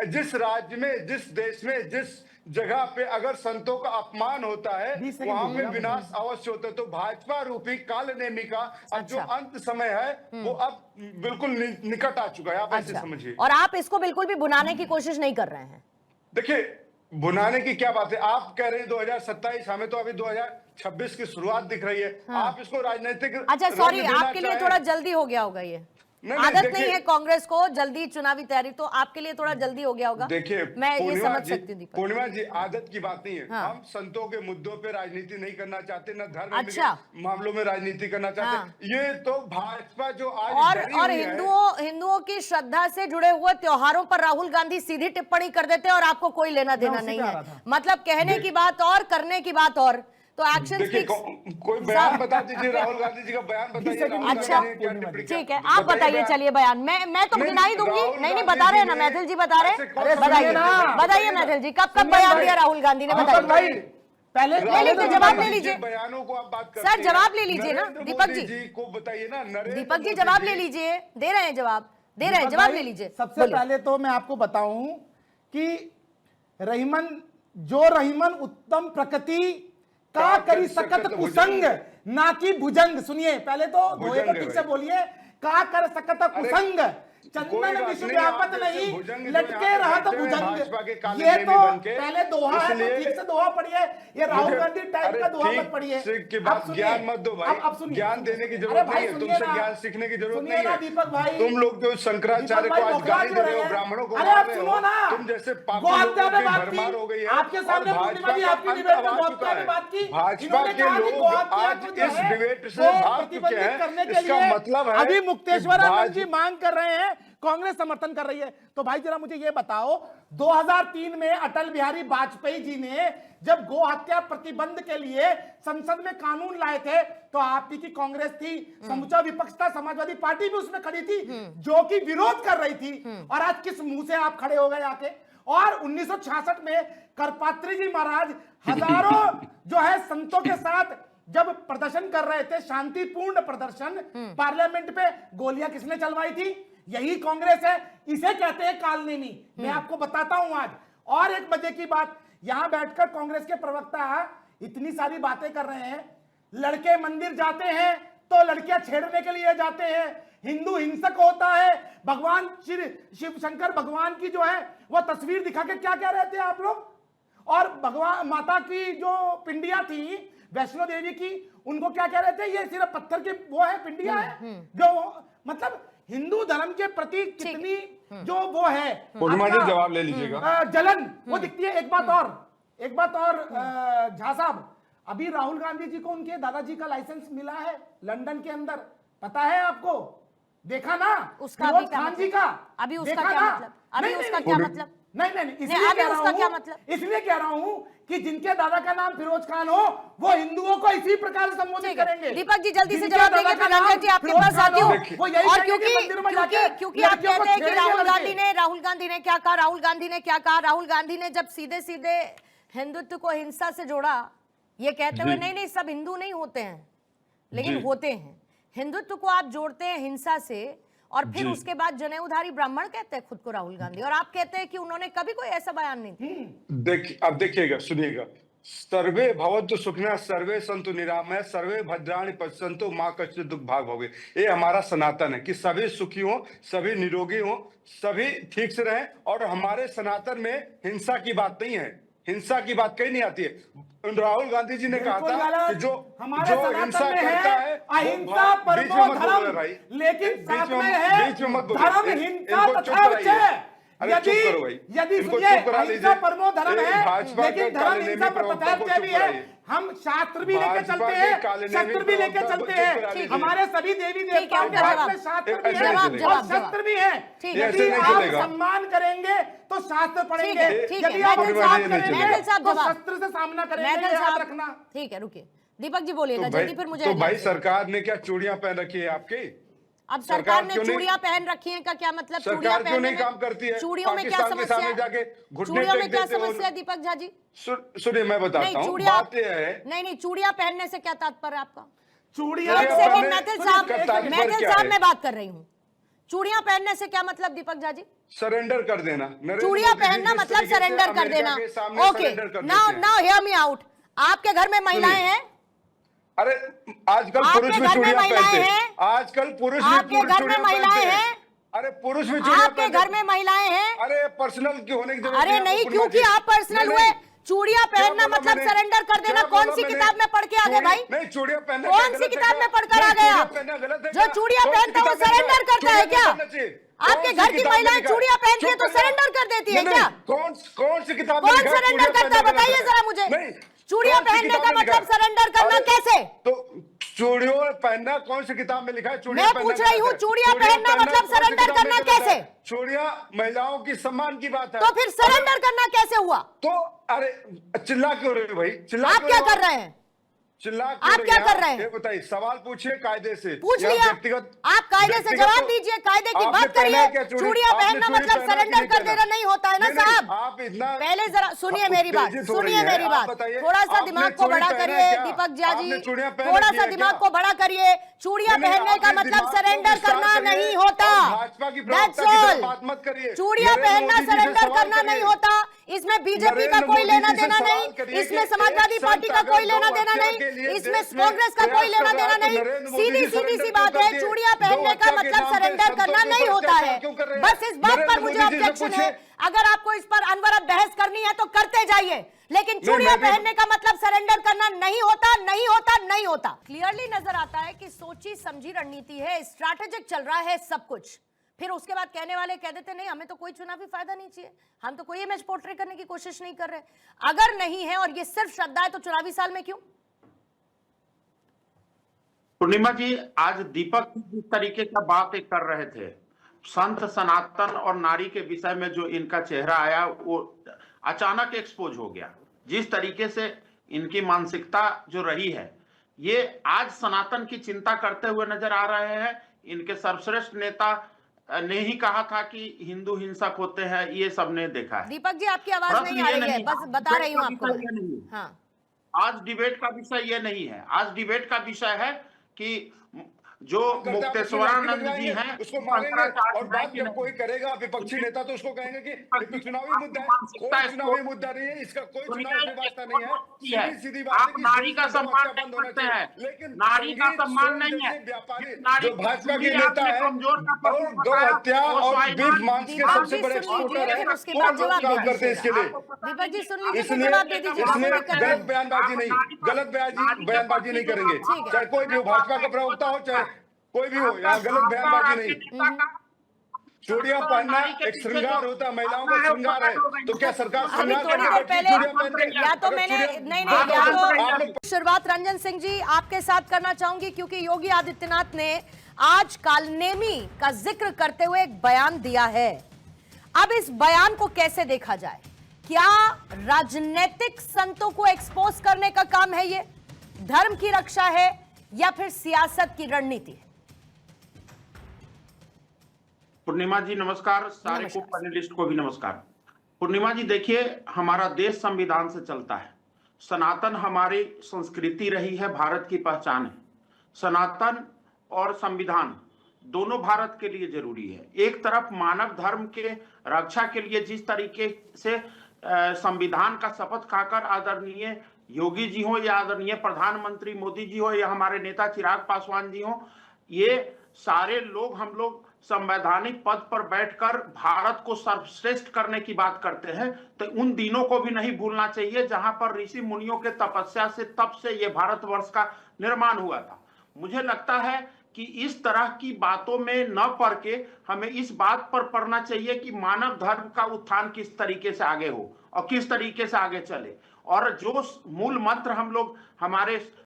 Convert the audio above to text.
जिस राज्य में, जिस देश में, जिस जगह पे अगर संतों का अपमान होता है वहां पे विनाश अवश्य होता है। तो भाजपा रूपी कालनेमी का अब जो अंत समय है वो अब बिल्कुल निकट आ चुका है, आप ऐसे समझिए। और आप इसको बिल्कुल भी भुनाने की कोशिश नहीं कर रहे हैं। देखिए, भुनाने की क्या बात है, आप कह रहे हैं 2027, हमें तो अभी 2026 की शुरुआत दिख रही है। आप इसको राजनीतिक अच्छा सॉरी, आपके लिए थोड़ा जल्दी हो गया होगा, ये आदत नहीं है कांग्रेस को जल्दी चुनावी तैयारी, तो आपके लिए थोड़ा जल्दी हो गया होगा। देखिए, मैं ये समझ सकती हूँ। पूर्णिमा जी, आदत की बात नहीं है। हम संतों के मुद्दों पे राजनीति नहीं करना चाहते, न धर्म के मामलों में राजनीति करना चाहते। ये तो भाजपा जो आज और हिंदुओं की श्रद्धा से जुड़े हुए त्योहारों पर राहुल गांधी सीधी टिप्पणी कर देते हैं और आपको कोई लेना देना नहीं है। मतलब कहने की बात और करने की बात और, तो एक्शन कोई बयान बता दीजिए, राहुल गांधी जी का बयान बताइए। अच्छा ठीक है, आप बताइए, चलिए बयान। मैं तो गिनाई दूंगी। नहीं बता रहे हैं ना मैथिल जी, बता रहे हैं, बताइए मैथिल जी, कब बयान दिया राहुल गांधी ने, बताइए। पहले ले लीजिए, जवाब ले लीजिए, बयानों को आप बात करते सर जवाब ले लीजिए ना दीपक जी को बताइए ना। दीपक जी जवाब ले लीजिए, दे रहे हैं जवाब, दे रहे हैं, जवाब ले लीजिए। सबसे पहले तो मैं आपको बताऊं कि रहीमन उत्तम प्रकृति का करी सकत कुसंग ना कि भुजंग। सुनिए, पहले तो धोए को ठीक से बोलिए। का कर सकत कुसंग, चंदन विश्व व्यापत नहीं, लटके रहा तो भुजंग। ये तो पहले दोहा है, तो ठीक से दोहा पढ़िए। ये राहुल गांधी टाइप का दोहा मत पढ़िए। ज्ञान मत दो भाई, अब सुनिए, ज्ञान देने की जरूरत नहीं है, तुमसे ज्ञान सीखने की जरूरत नहीं है दीपक भाई। तुम लोग जो शंकराचार्य को आज गाली दे रहे हो, ब्राह्मणों को अरे आप सुनो ना, तुम जैसे भरमार हो गई है। आपके सामने पूर्णिमा जी आपकी डिबेट में गौहत्या में बात की। भाजपा के लोग आज इस डिबेट से भाग चुके हैं। इसका मतलब है अभी मुक्तेश्वर आनंद जी मांग कर रहे हैं, कांग्रेस समर्थन कर रही है। तो भाई जरा मुझे ये बताओ, 2003 में अटल बिहारी वाजपेयी जी ने जब गो हत्या प्रतिबंध के लिए संसद में कानून लाए थे, तो आपकी की कांग्रेस थी, समूचा विपक्ष था, समाजवादी पार्टी भी उसमें खड़ी थी जो कि विरोध कर रही थी। और आज किस मुंह से आप खड़े हो गए आके? और 1966 में करपात्री जी महाराज हजारों जो है संतों के साथ जब प्रदर्शन कर रहे थे, शांतिपूर्ण प्रदर्शन, पार्लियामेंट पे गोलियां किसने चलवाई थी? यही कांग्रेस है। इसे कहते हैं कालनेमी। मैं आपको बताता हूं आज। और एक मजे की बात, यहां बैठकर कांग्रेस के प्रवक्ता इतनी सारी बातें कर रहे हैं। लड़के मंदिर जाते हैं तो लड़कियां छेड़ने के लिए जाते हैं, हिंदू हिंसक होता है, भगवान शिव शंकर भगवान की जो है वो तस्वीर दिखा के क्या कह रहे थे आप लोग? और भगवान माता की जो पिंडिया थी वैष्णो देवी की, उनको क्या कह रहे थे? ये सिर्फ पत्थर की वो है, पिंडिया है। जो मतलब हिंदू धर्म के प्रति कितनी जो वो है, जवाब ले लीजिएगा, जलन वो दिखती है। एक बात और झा साहब, अभी राहुल गांधी जी को उनके दादाजी का लाइसेंस मिला है लंदन के अंदर, पता है आपको? देखा ना उसका खान जी का? अभी उसका क्या मतलब? अभी उसका क्या मतलब? नहीं, इसलिए कह रहा हूं कि जिनके दादा का नाम फिरोज खान हो वो हिंदुओं को इसी प्रकार संबोधित करेंगे। दीपक जी जल्दी से जवाब देंगे, प्रधान जी आपके पास आती हूँ। और क्योंकि आप कहते हैं कि राहुल गांधी ने क्या कहा, राहुल गांधी ने जब सीधे सीधे हिंदुत्व को हिंसा से जोड़ा, ये कहते हुए नहीं सब हिंदू नहीं होते हैं, लेकिन होते हैं। हिंदुत्व को आप जोड़ते हैं हिंसा से, और फिर उसके बाद जनेऊधारी ब्राह्मण कहते हैं खुद को राहुल गांधी, और आप कहते हैं कि उन्होंने कभी कोई ऐसा बयान नहीं दिया। अब देखिएगा, सुनिएगा, सर्वे भवन्तु सुखिनः सर्वे सन्तु निरामया सर्वे भद्राणि पश्यन्तु मां कश्चित् दुःख भाग भोगे। ये हमारा सनातन है कि सभी सुखी हो, सभी निरोगी हो, सभी ठीक से रहें। और हमारे सनातन में हिंसा की बात नहीं है, हिंसा की बात कहीं नहीं आती है। राहुल गांधी जी ने कहा था कि जो हिंसा करता है अहिंसा परमो धर्म, लेकिन साथ में है धर्म हिंसा तथा यदि अहिंसा परमो धर्म है, लेकिन धर्म हिंसा पर तथैव भी है। हम शास्त्र भी लेके चलते हैं, शस्त्र भी लेके चलते हैं। हमारे सभी देवी देवताओं के हाथ में शास्त्र भी है और शस्त्र भी है। यदि आप सम्मान करेंगे तो शास्त्र पढ़ेंगे, यदि आप तो शस्त्र से सामना करेंगे, याद रखना। ठीक है, रुकिए दीपक जी बोलिएगा जल्दी, फिर मुझे। भाई सरकार ने क्या चूड़ियां पहन रखी है आपकी? अब सरकार ने चूड़ियां पहन रखी हैं का क्या मतलब? चूड़ियां पहनने काम करती है, चूड़ियों में क्या समस्या है? चूड़ियों में क्या समस्या है दीपक झा जी? सुनिए मैं बताता हूं, बात यह है। नहीं चूड़ियां पहनने से क्या तात्पर्य आपका? चूड़ियां मैथिल साहब मैं बात कर रही हूँ। चूड़ियां पहनने से क्या मतलब दीपक झा जी? सरेंडर कर देना। नरेंद्र चूड़ियां मोदी जी पहनना जिस मतलब तरीके से सरेंडर कर अमेरिका देना। के सामने ओके, सरेंडर कर नाउ देते हैं। Now hear me out. आपके घर में महिलाएं हैं? अरे आजकल आपके पुरुष भी घर में चूड़ियां महिलाएं पहनते हैं। हैं? आजकल पुरुष भी आपके घर में चूड़ियां महिलाएं पहनते हैं? अरे पुरुष भी चूड़ियां आपके पहनते घर में महिलाएं हैं? अरे पर्सनल की होने की जरूरत अरे है नहीं, आपको, क्योंकि पूर्णिमा जी। आप पर्सनल नहीं, हुए। नहीं। चूड़ियां पहनना बोला मतलब मैंने? सरेंडर कर देना। क्या कौन बोला सी मैंने? किताब में पढ़ के आ गए भाई? नहीं, चूड़ियां पहनना कौन क्या सी गलत है किताब क्या? में पढ़कर आ नहीं, गए चूड़ियां आप? पहनना गलत है जो क्या? चूड़ियां कौन सी पहनता है वो किताब में लिखा सरेंडर करता है चूड़ियां क्या? पहनना चाहिए। आपके कौन सी घर की किताब में महिलाएं लिखा है? चूड़ियां पहनती है चुप तो कर जा। सरेंडर कर देती है नहीं, क्या? कौन सी किताब में कौन लिखा है सरेंडर चूड़ियां करता है पहनना बताइए गलत है? जरा मुझे। नहीं, चूड़ियां कौन सी पहनने किताब का में लिखा मतलब है? सरेंडर करना अरे, कैसे? तो चूड़ियों पहनना कौन सी किताब में लिखा है? चूड़ियां मैं पहनना पूछ रही गलत हूँ, है। चूड़ियां पहनना मतलब कौन सी सरेंडर किताब में करना गलत है? कैसे? चूड़ियां महिलाओं की सम्मान की बात है। तो फिर सरेंडर करना कैसे हुआ? तो अरे चिल्ला क्यों रहे हो भाई? चिल्ला आप क्यों क्या रहे हो? कर रहे हैं? चिल्ला आप क्या कर रहे हैं? ये बताइए, सवाल पूछिए कायदे से। पूछ या लिया। व्यक्तिगत आप कायदे से व्यक्तिगत जवाब तो- दीजिए, कायदे की आपने बात पहना करिए। है क्या चूड़ी? चूड़ियां आपने पहनना चूड़ी मतलब पहना कि सरेंडर नहीं कर पहना? देना नहीं होता है ना नहीं, नहीं, साहब। आप इतना पहले जरा सुनिए मेरी बात, उत्तेजित हो रही सुनिए है। मेरी आप बात। बताइए, थोड़ा सा आपने दिमाग को चूड़ी बड़ा पहना है करिए क्या? दीपक झा जी, आपने चूड़ियां पहन थोड़ा रखी सा है दिमाग क्या? को बड़ा करिए। चूड़ियां नहीं, नहीं, पहनने का आप इस मतलब दिमाग को सरेंडर विस्तार करना करिए नहीं होता। और भाजपा की प्रवक्ता That's की तरह all। बात मत करिए। चूड़ियां नरेंद्र पहनना मोदी जी से सरेंडर सवाल करना करिए। नहीं होता। इसमें बीजेपी का नरेंद्र कोई मोदी लेना जी से देना सवाल नहीं, करिए इसमें कि समाजवादी एक पार्टी संत का कोई अगर लेना गौ देना हत्या नहीं, के लिए इसमें देश में कांग्रेस का कोई प्रयास लेना कर रहा देना है तो नहीं। नरेंद्र मोदी सीधी जी सीधी सी सरेंडर बात क्यों है, कर दिए? चूड़ियां गौ पहनने का हत्या के मतलब नाम पे सरेंडर संतों करना के नहीं ऊपर होता है। अत्याचार क्यों कर रहे हैं? बस इस बात पर नरेंद्र मुझे मोदी जी से ऑब्जेक्शन है। पूछिए। अगर आपको इस पर अनवरत बहस करनी है तो करते जाइए, लेकिन नहीं, चूड़ियां मैं भी- पहनने का मतलब सरेंडर करना नहीं होता, नहीं होता, नहीं होता। क्लियरली नजर आता है कि सोची समझी रणनीति है, स्ट्रैटेजिक चल रहा है सब कुछ। फिर उसके बाद कहने वाले कह देते नहीं हमें तो कोई चुनावी फायदा नहीं चाहिए, हम तो कोई इमेज पोर्ट्रे करने की कोशिश नहीं कर रहे। अगर नहीं है और ये सिर्फ श्रद्धा है तो चुनावी साल में क्यों? पूर्णिमा जी, आज दीपक जिस तरीके का बात कर रहे थे, संत सनातन और नारी के विषय में जो इनका चेहरा आया वो अचानक एक्सपोज हो गया। जिस तरीके से इनकी मानसिकता जो रही है, ये आज सनातन की चिंता करते हुए नजर आ रहे हैं। इनके सर्वश्रेष्ठ नेता ने ही कहा था कि हिंदू हिंसक होते हैं, ये सबने देखा है। दीपक जी आपकी आवाज प्रश्न नहीं आ ये रही है, नहीं, बस बता रही हूँ आपको। विषय ये नहीं है। हाँ, आज डिबेट का विषय ये नहीं है। आज डिबेट का विषय है कि जो मुक्तेश्वरानंद जी हैं उसको मारेंगे और बात कि जब नहीं। कोई करेगा विपक्षी नेता तो उसको कहेंगे कि ये तो चुनावी मुद्दा है। मानसिकता कोई इसको- चुनावी मुद्दा नहीं है, इसका कोई चुनाव से वास्ता नहीं है। सीधी सीधी बात है आप कि नारी का देश में सम्मान बंद नहीं होना करते चाहिए। हैं, लेकिन नारी का संगीत, सम्मान फिल्म नहीं है। जैसे व्यापारी नारी जो भाजपा की के चूड़ी नेता आपने है कमजोर का और प्रतीक गौ बताया, हत्या वो और स्वाभिमान बीफ मांस के दीपक सबसे जी बड़े सुन लीजिए, एक्सपोर्टर है। फिर उसके वो बाद लोग जवाब काम करते हैं इसके लिए। दीपक जी सुन लीजिए, फिर इसलिए जवाब दे दीजिए, कोई इसलिए दिक्कत गलत नहीं। बयानबाजी नहीं, गलत बयानबाजी नहीं करेंगे। ठीक है। चाहे कोई भी हो, भाजपा का प्रवक्ता हो चाहे कोई भी हो, यहाँ गलत बयानबाजी नहीं। चूड़ियां पहनना एक श्रृंगार होता है, महिलाओं का श्रृंगार है। तो क्या सरकार अभी श्रृंगार थोड़ी करके देर बैठी पहले चूड़ियां पहन के? या तो अगर मैंने चूड़ियां- नहीं हाँ, नहीं, या आप लोग तो शुरुआत रंजन सिंह जी आपके साथ करना चाहूंगी, क्योंकि योगी आदित्यनाथ ने आज कालनेमी का जिक्र करते हुए एक बयान दिया है। अब इस बयान को कैसे देखा जाए? क्या राजनीतिक संतों को एक्सपोज करने का काम है ये, धर्म की रक्षा है, या फिर सियासत की रणनीति है? पूर्णिमा जी नमस्कार, सारे को पैनलिस्ट को भी नमस्कार। पूर्णिमा जी देखिए, हमारा देश संविधान से चलता है। सनातन हमारी संस्कृति रही है, भारत की पहचान है। सनातन और संविधान दोनों भारत के लिए जरूरी है। एक तरफ मानव धर्म के रक्षा के लिए जिस तरीके से संविधान का शपथ खाकर आदरणीय योगी जी हो या आदरणीय प्रधानमंत्री मोदी जी हो या हमारे नेता चिराग पासवान जी हो, ये सारे लोग, हम लोग संवैधानिक पद पर बैठकर भारत को सर्वश्रेष्ठ करने की बात करते हैं, तो उन दिनों को भी नहीं भूलना चाहिए जहां पर ऋषि मुनियों के तपस्या से तप से ये भारतवर्ष का निर्माण हुआ था। मुझे लगता है कि इस तरह की बातों में न पढ़ के हमें इस बात पर पढ़ना चाहिए कि मानव धर्म का उत्थान किस तरीके से आगे हो और किस तरीके से आगे चले। और जो मूल मंत्र हम लोग हमारे